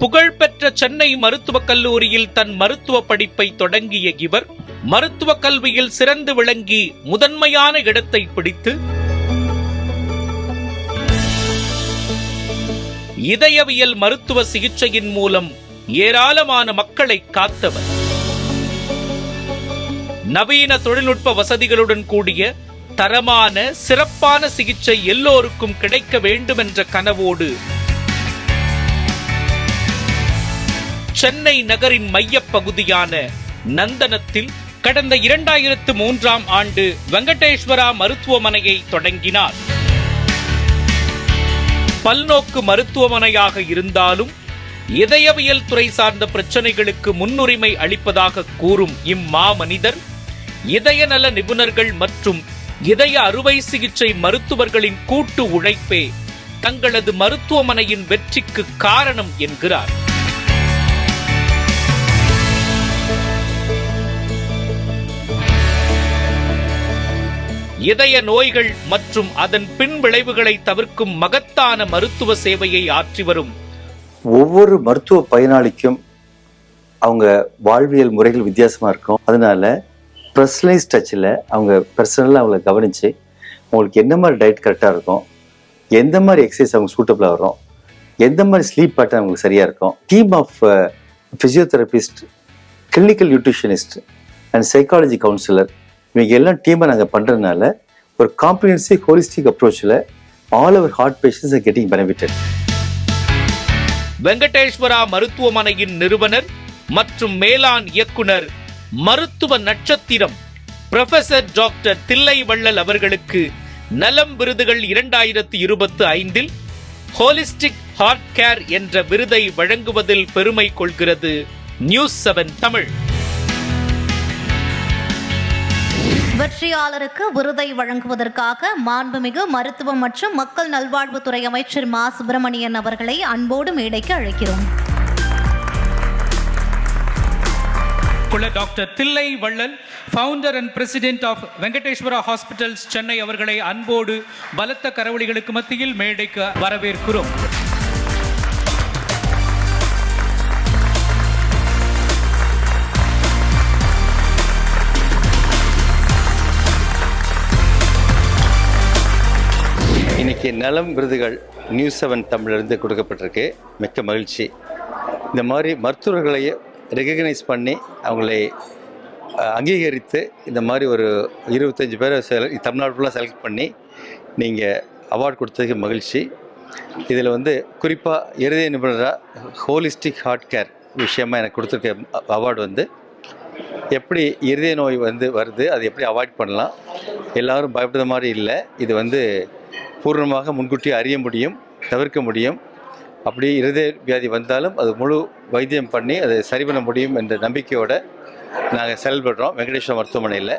புகழ்பெற்ற சென்னை மருத்துவக் கல்லூரியில் தன் மருத்துவ படிப்பை தொடங்கிய இவர் மருத்துவ கல்வியில் சிறந்து விளங்கி முதன்மையான இடத்தை பிடித்து இதயவியல் மருத்துவ சிகிச்சையின் மூலம் ஏராளமான மக்களை காத்தவர். நவீன தொழில்நுட்ப வசதிகளுடன் கூடிய தரமான சிறப்பான சிகிச்சை எல்லோருக்கும் கிடைக்க வேண்டும் என்ற கனவோடு சென்னை நகரின் மையப்பகுதியான நந்தனத்தில் கடந்த 2003ஆம் ஆண்டு வெங்கடேஸ்வரா மருத்துவமனையை தொடங்கினார். பல்நோக்கு மருத்துவமனையாக இருந்தாலும் இதயவியல் துறை சார்ந்த பிரச்சனைகளுக்கு முன்னுரிமை அளிப்பதாக கூறும் இம்மாமனிதர் இதய நல நிபுணர்கள் மற்றும் இதய அறுவை சிகிச்சை மருத்துவர்களின் கூட்டு உழைப்பே தங்களது மருத்துவமனையின் வெற்றிக்கு காரணம் என்கிறார். இதய நோய்கள் மற்றும் அதன் பின் விளைவுகளை தவிர்க்கும் மகத்தான மருத்துவ சேவையை ஆற்றி வரும் ஒவ்வொரு மருத்துவ பயனாளிக்கும் அவங்க வாழ்வியல் முறைகள் வித்தியாசமா இருக்கும். அதனால பர்சனலைஸ் டச்சில் அவங்க பர்சனலாக அவங்கள கவனித்து அவங்களுக்கு என்ன மாதிரி டயட் கரெக்டாக இருக்கும், எந்த மாதிரி எக்ஸசைஸ் அவங்க சூட்டபிளாக வரும், எந்த மாதிரி ஸ்லீப் பேட்டர்ன் அவங்களுக்கு சரியாக இருக்கும். Team of physiotherapist, clinical nutritionist and psychology counsellor இவங்க எல்லாம் டீமை நாங்கள் பண்ணுறதுனால ஒரு காம்ப்ரிஹென்சிவ் ஹோலிஸ்டிக் அப்ரோச்சில் all our heart patients are getting benefitted. Venkateswara மருத்துவமனையின் நிறுவனர் மற்றும் மேலாண் இயக்குனர் மருத்துவ நட்சத்திரம் புரொஃபசர் டாக்டர் தில்லை வள்ளல் அவர்களுக்கு நலம் விருதுகள் 2025 ஹோலிஸ்டிக் ஹார்ட் கேர் என்ற விருதை வழங்குவதில் பெருமை கொள்கிறது நியூஸ் 7 தமிழ். வெற்றியாளருக்கு விருதை வழங்குவதற்காக மாண்புமிகு மருத்துவம் மற்றும் மக்கள் நல்வாழ்வுத்துறை அமைச்சர் மா சுப்பிரமணியன் அவர்களை அன்போடு மேடைக்கு அழைக்கிறோம். Doctor Thillai Vallal, founder and president of Venkateswara ஹாஸ்பிட்டல்ஸ் சென்னை அவர்களை அன்போடு பலத்த கரவொலிகளுக்கு மத்தியில் மேடைக்கு வரவேற்கிறோம். இன்னைக்கு நலம் விருதுகள் நியூஸ் 7 தமிழிலிருந்து கொடுக்கப்பட்டிருக்கு. மிக்க மகிழ்ச்சி. இந்த மாதிரி மருத்துவர்களையே ரெகக்னைஸ் பண்ணி அவங்களை அங்கீகரித்து இந்த மாதிரி ஒரு 25 பேரை தமிழ்நாடு ஃபுல்லாக செலக்ட் பண்ணி நீங்கள் அவார்டு கொடுத்ததுக்கு மகிழ்ச்சி. இதில் குறிப்பாக இருதய நிபுணராக ஹோலிஸ்டிக் ஹார்ட் கேர் விஷயமாக எனக்கு கொடுத்துருக்க அவார்டு எப்படி இருதய நோய் வருது, அது எப்படி அவாய்ட் பண்ணலாம், எல்லோரும் பயப்படுற மாதிரி இல்லை. இது பூர்ணமாக முன்கூட்டியே அறிய முடியும், தவிர்க்க முடியும். அப்படி இருதய வியாதி வந்தாலும் அது முழு வைத்தியம் பண்ணி அதை சரி பண்ண முடியும் என்ற நம்பிக்கையோடு நாங்கள் செயல்படுறோம் வெங்கடேஸ்வரா மருத்துவமனையில்.